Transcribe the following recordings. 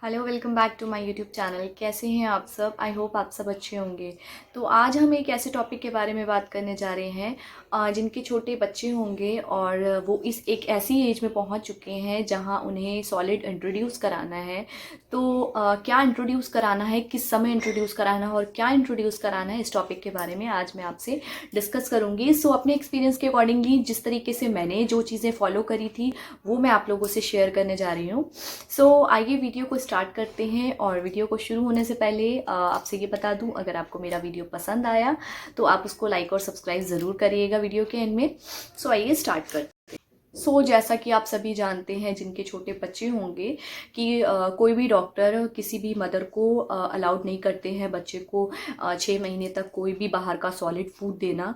Hello, welcome back to my YouTube channel. कैसे हैं आप सब? आई होप आप सब अच्छे होंगे। तो आज हम एक ऐसे टॉपिक के बारे में बात करने जा रहे हैं जिनके छोटे बच्चे होंगे और वो इस एक ऐसी एज में पहुंच चुके हैं जहां उन्हें सॉलिड इंट्रोड्यूस कराना है। तो क्या इंट्रोड्यूस कराना है, किस समय इंट्रोड्यूस कराना है और क्या इंट्रोड्यूस कराना है, इस टॉपिक के बारे में आज मैं आपसे डिस्कस करूँगी। सो अपने एक्सपीरियंस के अकॉर्डिंगली जिस तरीके से मैंने जो चीज़ें फॉलो करी थी वो मैं आप लोगों से शेयर करने जा रही हूँ। सो आइए वीडियो को स्टार्ट करते हैं। और वीडियो को शुरू होने से पहले आपसे ये बता दूं, अगर आपको मेरा वीडियो पसंद आया तो आप उसको लाइक और सब्सक्राइब ज़रूर करिएगा वीडियो के एंड में। सो आइए स्टार्ट करते हैं। जैसा कि आप सभी जानते हैं जिनके छोटे बच्चे होंगे कि कोई भी डॉक्टर किसी भी मदर को अलाउड नहीं करते हैं बच्चे को 6 महीने तक कोई भी बाहर का सॉलिड फूड देना।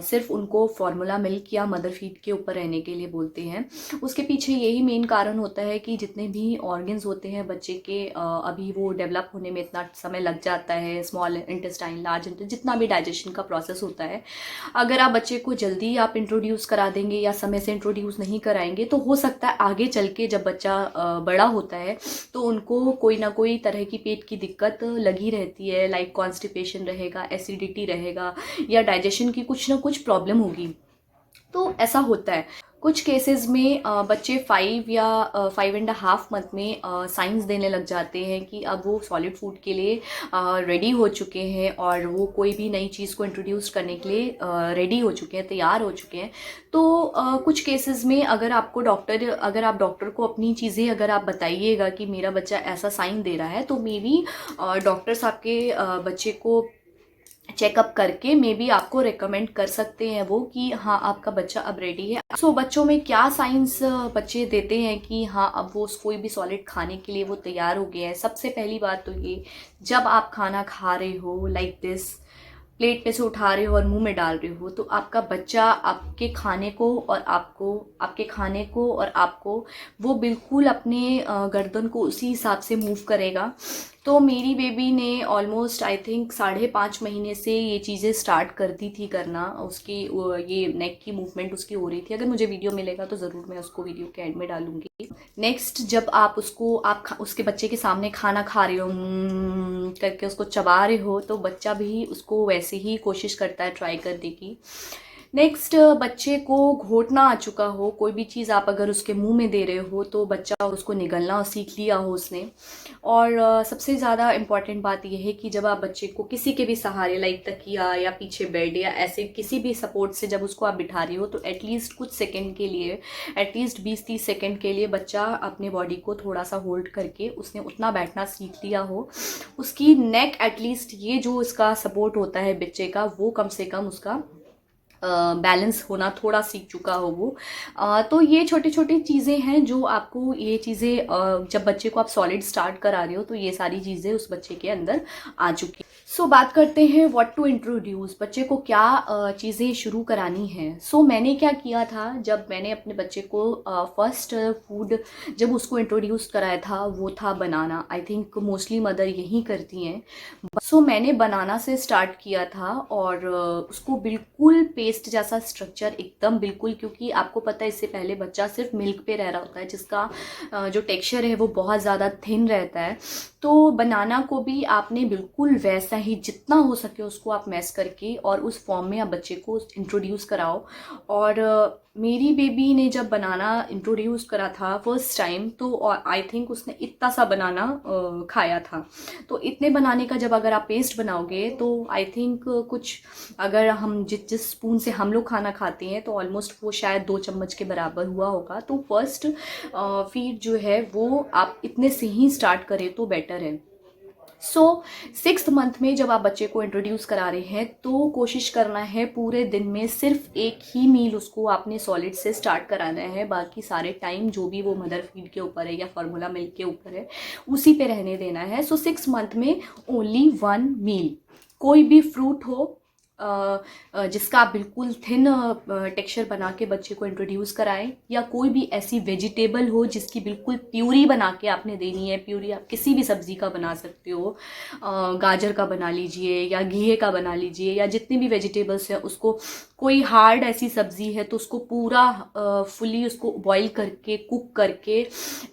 सिर्फ उनको फार्मूला मिल्क या मदर फीड के ऊपर रहने के लिए बोलते हैं। उसके पीछे यही मेन कारण होता है कि जितने भी ऑर्गन्स होते हैं बच्चे के, अभी वो डेवलप होने में इतना समय लग जाता है। स्मॉल इंटेस्टाइन, लार्ज इंटेस्टाइन, जितना भी डाइजेशन का प्रोसेस होता है, अगर आप बच्चे को जल्दी आप इंट्रोड्यूस करा देंगे या समय से इंट्रोड्यूस नहीं कराएंगे तो हो सकता है आगे चल के जब बच्चा बड़ा होता है तो उनको कोई ना कोई तरह की पेट की दिक्कत लगी रहती है। लाइक कॉन्स्टिपेशन रहेगा, एसिडिटी रहेगा या डाइजेशन की कुछ ना कुछ प्रॉब्लम होगी। तो ऐसा होता है कुछ केसेस में बच्चे 5 या 5.5 मंथ में साइंस देने लग जाते हैं कि अब वो सॉलिड फूड के लिए रेडी हो चुके हैं और वो कोई भी नई चीज़ को इंट्रोड्यूस करने के लिए रेडी हो चुके हैं, तैयार हो चुके हैं। तो कुछ केसेस में अगर आप डॉक्टर को अपनी चीज़ें अगर आप बताइएगा कि मेरा बच्चा ऐसा साइन दे रहा है तो मे बी डॉक्टर्स आपके बच्चे को चेकअप करके मे बी आपको रेकमेंड कर सकते हैं वो कि हाँ आपका बच्चा अब रेडी है। बच्चों में क्या साइंस बच्चे देते हैं कि हाँ अब वो कोई भी सॉलिड खाने के लिए वो तैयार हो गया है। सबसे पहली बात तो ये, जब आप खाना खा रहे हो लाइक दिस, प्लेट पे से उठा रहे हो और मुंह में डाल रहे हो, तो आपका बच्चा आपके खाने को और आपको वो बिल्कुल अपने गर्दन को उसी हिसाब से मूव करेगा। तो मेरी बेबी ने ऑलमोस्ट आई थिंक 5.5 महीने से ये चीज़ें स्टार्ट कर दी थी करना। उसकी ये नेक की मूवमेंट उसकी हो रही थी। अगर मुझे वीडियो मिलेगा तो ज़रूर मैं उसको वीडियो के एंड में डालूंगी। नेक्स्ट, जब आप उसके बच्चे के सामने खाना खा रहे हो, करके उसको चबा रहे हो, तो बच्चा भी उसको वैसे ही कोशिश करता है ट्राई करने की। नेक्स्ट, बच्चे को घोटना आ चुका हो, कोई भी चीज़ आप अगर उसके मुंह में दे रहे हो तो बच्चा उसको निगलना सीख लिया हो उसने। और सबसे ज़्यादा इम्पॉर्टेंट बात यह है कि जब आप बच्चे को किसी के भी सहारे लाइक तकिया या पीछे बेड या ऐसे किसी भी सपोर्ट से जब उसको आप बिठा रही हो तो एटलीस्ट कुछ सेकंड के लिए, एटलीस्ट 20-30 सेकंड के लिए बच्चा अपने बॉडी को थोड़ा सा होल्ड करके उसने उतना बैठना सीख लिया हो। उसकी नेक एटलीस्ट, ये जो इसका सपोर्ट होता है बच्चे का, वो कम से कम उसका बैलेंस होना थोड़ा सीख चुका हो वो। तो ये छोटी छोटी चीज़ें हैं जो आपको, ये चीज़ें जब बच्चे को आप सॉलिड स्टार्ट करा रहे हो तो ये सारी चीज़ें उस बच्चे के अंदर आ चुकी। बात करते हैं व्हाट टू इंट्रोड्यूस, बच्चे को क्या चीज़ें शुरू करानी है। मैंने क्या किया था, जब मैंने अपने बच्चे को फर्स्ट फूड जब उसको इंट्रोड्यूस कराया था वो था बनाना। आई थिंक मोस्टली मदर यही करती हैं। मैंने बनाना से स्टार्ट किया था और उसको बिल्कुल पेस्ट जैसा स्ट्रक्चर एकदम बिल्कुल, क्योंकि आपको पता है इससे पहले बच्चा सिर्फ मिल्क पे रह रहा होता है जिसका जो टेक्सचर है वो बहुत ज़्यादा थिन रहता है। तो बनाना को भी आपने बिल्कुल वैसा ही जितना हो सके उसको आप मैश करके और उस फॉर्म में आप बच्चे को इंट्रोड्यूस कराओ। और मेरी बेबी ने जब बनाना इंट्रोड्यूस करा था फर्स्ट टाइम तो आई थिंक उसने इतना सा बनाना खाया था। तो इतने बनाने का जब अगर आप पेस्ट बनाओगे तो आई थिंक कुछ, अगर हम जिस स्पून से हम लोग खाना खाते हैं तो ऑलमोस्ट वो शायद 2 चम्मच के बराबर हुआ होगा। तो फर्स्ट फीड जो है वो आप इतने से ही स्टार्ट करें तो बेटर है। 6th मंथ में जब आप बच्चे को इंट्रोड्यूस करा रहे हैं तो कोशिश करना है पूरे दिन में सिर्फ एक ही मील उसको आपने सॉलिड से स्टार्ट कराना है। बाकी सारे टाइम जो भी वो मदर फीड के ऊपर है या फार्मूला मिल्क के ऊपर है उसी पे रहने देना है। 6 मंथ में ओनली 1 मील, कोई भी फ्रूट हो, जिसका आप बिल्कुल थिन टेक्सचर बना के बच्चे को इंट्रोड्यूस कराएं, या कोई भी ऐसी वेजिटेबल हो जिसकी बिल्कुल प्यूरी बना के आपने देनी है। प्यूरी आप किसी भी सब्ज़ी का बना सकते हो, गाजर का बना लीजिए या घिए का बना लीजिए, या जितनी भी वेजिटेबल्स हैं उसको, कोई हार्ड ऐसी सब्ज़ी है तो उसको पूरा फुली उसको बॉईल करके कुक करके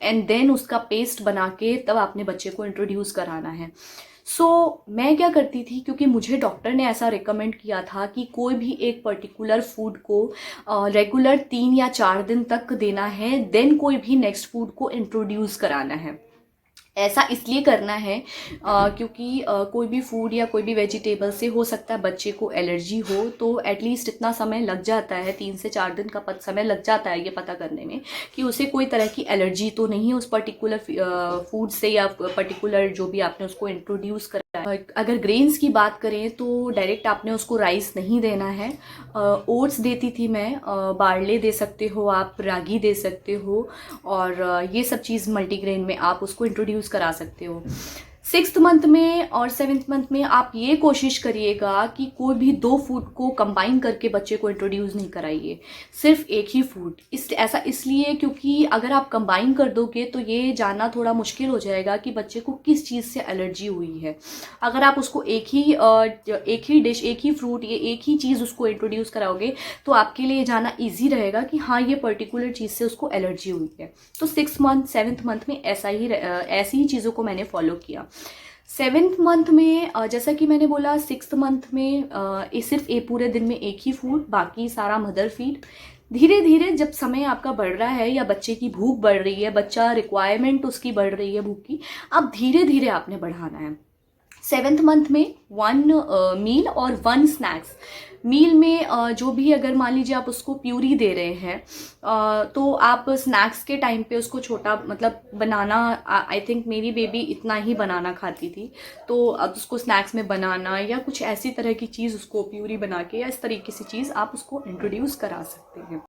एंड देन उसका पेस्ट बना के तब आपने बच्चे को इंट्रोड्यूस कराना है। मैं क्या करती थी, क्योंकि मुझे डॉक्टर ने ऐसा रिकमेंड किया था कि कोई भी एक पर्टिकुलर फूड को रेगुलर 3 या 4 दिन तक देना है, देन कोई भी नेक्स्ट फूड को इंट्रोड्यूस कराना है। ऐसा इसलिए करना है क्योंकि कोई भी फूड या कोई भी वेजिटेबल से हो सकता है बच्चे को एलर्जी हो, तो एटलीस्ट इतना समय लग जाता है, 3 से 4 दिन का समय लग जाता है ये पता करने में कि उसे कोई तरह की एलर्जी तो नहीं है उस पर्टिकुलर फूड से या पर्टिकुलर जो भी आपने उसको इंट्रोड्यूस करा है। अगर ग्रेन्स की बात करें तो डायरेक्ट आपने उसको राइस नहीं देना है। ओट्स देती थी मैं, बार्ले दे सकते हो आप, रागी दे सकते हो, और ये सब चीज़ मल्टीग्रेन में आप उसको इंट्रोड्यूस करा सकते हो। 6th मंथ में और 7th मंथ में आप ये कोशिश करिएगा कि कोई भी 2 फूड को कंबाइन करके बच्चे को इंट्रोड्यूस नहीं कराइए, सिर्फ एक ही फूड। ऐसा इसलिए क्योंकि अगर आप कंबाइन कर दोगे तो ये जानना थोड़ा मुश्किल हो जाएगा कि बच्चे को किस चीज़ से एलर्जी हुई है। अगर आप उसको एक ही डिश, एक ही फ्रूट, ये एक ही चीज़ उसको इंट्रोड्यूस कराओगे तो आपके लिए जानना ईजी रहेगा कि हाँ ये पर्टिकुलर चीज़ से उसको एलर्जी हुई है। तो 6th मंथ 7th मंथ में ऐसी ही चीज़ों को मैंने फॉलो किया। 7th मंथ में जैसा कि मैंने बोला, 6th मंथ में सिर्फ पूरे दिन में एक ही फूड, बाकी सारा मदर फीड। धीरे धीरे जब समय आपका बढ़ रहा है या बच्चे की भूख बढ़ रही है, बच्चा रिक्वायरमेंट उसकी बढ़ रही है भूख की, अब धीरे धीरे आपने बढ़ाना है। 7th मंथ में 1 मील और 1 स्नैक्स। मील में जो भी, अगर मान लीजिए आप उसको प्यूरी दे रहे हैं तो आप स्नैक्स के टाइम पे उसको छोटा, मतलब बनाना, आई थिंक मेरी बेबी इतना ही बनाना खाती थी, तो अब उसको स्नैक्स में बनाना या कुछ ऐसी तरह की चीज़, उसको प्यूरी बना के या इस तरीके से चीज़ आप उसको इंट्रोड्यूस करा सकते हैं।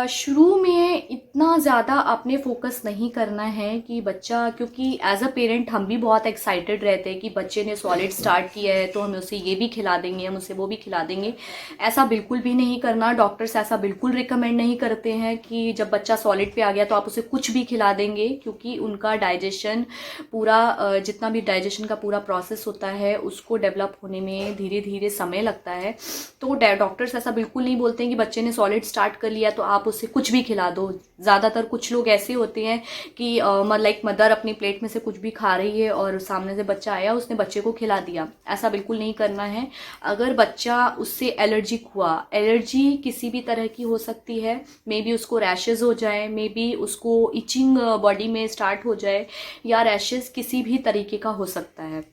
शुरू में इतना ज़्यादा आपने फोकस नहीं करना है कि बच्चा, क्योंकि एज अ पेरेंट हम भी बहुत एक्साइटेड रहते हैं कि बच्चे ने सॉलिड स्टार्ट किया है तो हमें उसे ये भी खिला देंगे, हम उसे वो भी खिला देंगे। ऐसा बिल्कुल भी नहीं करना। डॉक्टर्स ऐसा बिल्कुल रिकमेंड नहीं करते हैं कि जब बच्चा सॉलिड पे आ गया तो आप उसे कुछ भी खिला देंगे, क्योंकि उनका डाइजेशन पूरा, जितना भी डाइजेशन का पूरा प्रोसेस होता है उसको डेवलप होने में धीरे धीरे समय लगता है। तो डॉक्टर्स ऐसा बिल्कुल नहीं बोलते हैं कि बच्चे ने सॉलिड स्टार्ट कर लिया तो आप उसे कुछ भी खिला दो। ज़्यादातर कुछ लोग ऐसे होते हैं कि लाइक मदर अपनी प्लेट में से कुछ भी खा रही है और सामने से बच्चा आया, उसने बच्चे को खिला दिया। ऐसा बिल्कुल नहीं करना है। अगर बच्चा उससे एलर्जिक हुआ, एलर्जी किसी भी तरह की हो सकती है, मे बी उसको रैशेज हो जाए, मे बी उसको इचिंग बॉडी में स्टार्ट हो जाए, या रैशेज किसी भी तरीके का हो सकता है।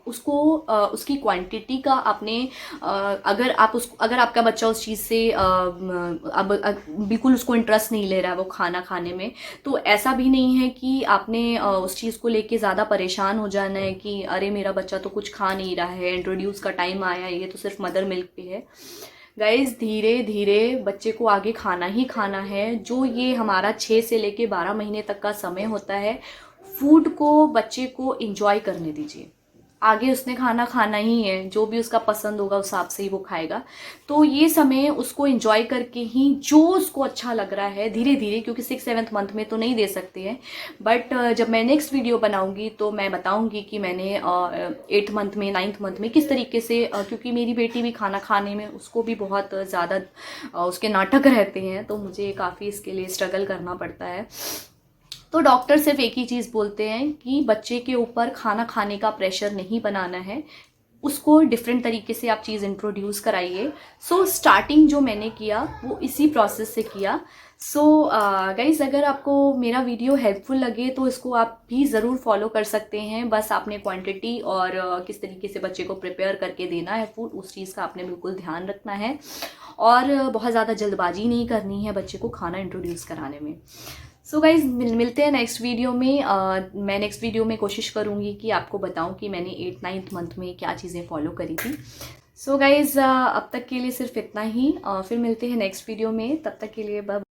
उसको उसकी क्वांटिटी का आपने, अगर आपका बच्चा उस चीज़ से बिल्कुल उसको इंटरेस्ट नहीं ले रहा है वो खाना खाने में, तो ऐसा भी नहीं है कि आपने उस चीज़ को लेके ज़्यादा परेशान हो जाना है कि अरे मेरा बच्चा तो कुछ खा नहीं रहा है, इंट्रोड्यूस का टाइम आया, ये तो सिर्फ मदर मिल्क पे है। गाइज, धीरे धीरे बच्चे को आगे खाना ही खाना है। जो ये हमारा 6 से लेके 12 महीने तक का समय होता है, फूड को बच्चे को इंजॉय करने दीजिए। आगे उसने खाना खाना ही है, जो भी उसका पसंद होगा उस हिसाब से ही वो खाएगा। तो ये समय उसको एंजॉय करके ही, जो उसको अच्छा लग रहा है, धीरे धीरे, क्योंकि 6-7 मंथ में तो नहीं दे सकते हैं, बट जब मैं नेक्स्ट वीडियो बनाऊंगी तो मैं बताऊंगी कि मैंने 8th मंथ में, 9th मंथ में किस तरीके से, क्योंकि मेरी बेटी भी खाना खाने में उसको भी बहुत ज़्यादा उसके नाटक रहते हैं, तो मुझे काफ़ी इसके लिए स्ट्रगल करना पड़ता है। तो डॉक्टर सिर्फ एक ही चीज़ बोलते हैं कि बच्चे के ऊपर खाना खाने का प्रेशर नहीं बनाना है, उसको डिफरेंट तरीके से आप चीज़ इंट्रोड्यूस कराइए। स्टार्टिंग जो मैंने किया वो इसी प्रोसेस से किया। गाइज़, अगर आपको मेरा वीडियो हेल्पफुल लगे तो इसको आप भी ज़रूर फॉलो कर सकते हैं। बस आपने क्वांटिटी और किस तरीके से बच्चे को प्रिपेयर करके देना है फूड, उस चीज़ का आपने बिल्कुल ध्यान रखना है, और बहुत ज़्यादा जल्दबाजी नहीं करनी है बच्चे को खाना इंट्रोड्यूस कराने में। गाइज़, मिलते हैं नेक्स्ट वीडियो में। मैं नेक्स्ट वीडियो में कोशिश करूँगी कि आपको बताऊँ कि मैंने 8-9th मंथ में क्या चीज़ें फॉलो करी थी। गाइज़, अब तक के लिए सिर्फ इतना ही। फिर मिलते हैं नेक्स्ट वीडियो में, तब तक के लिए बाय।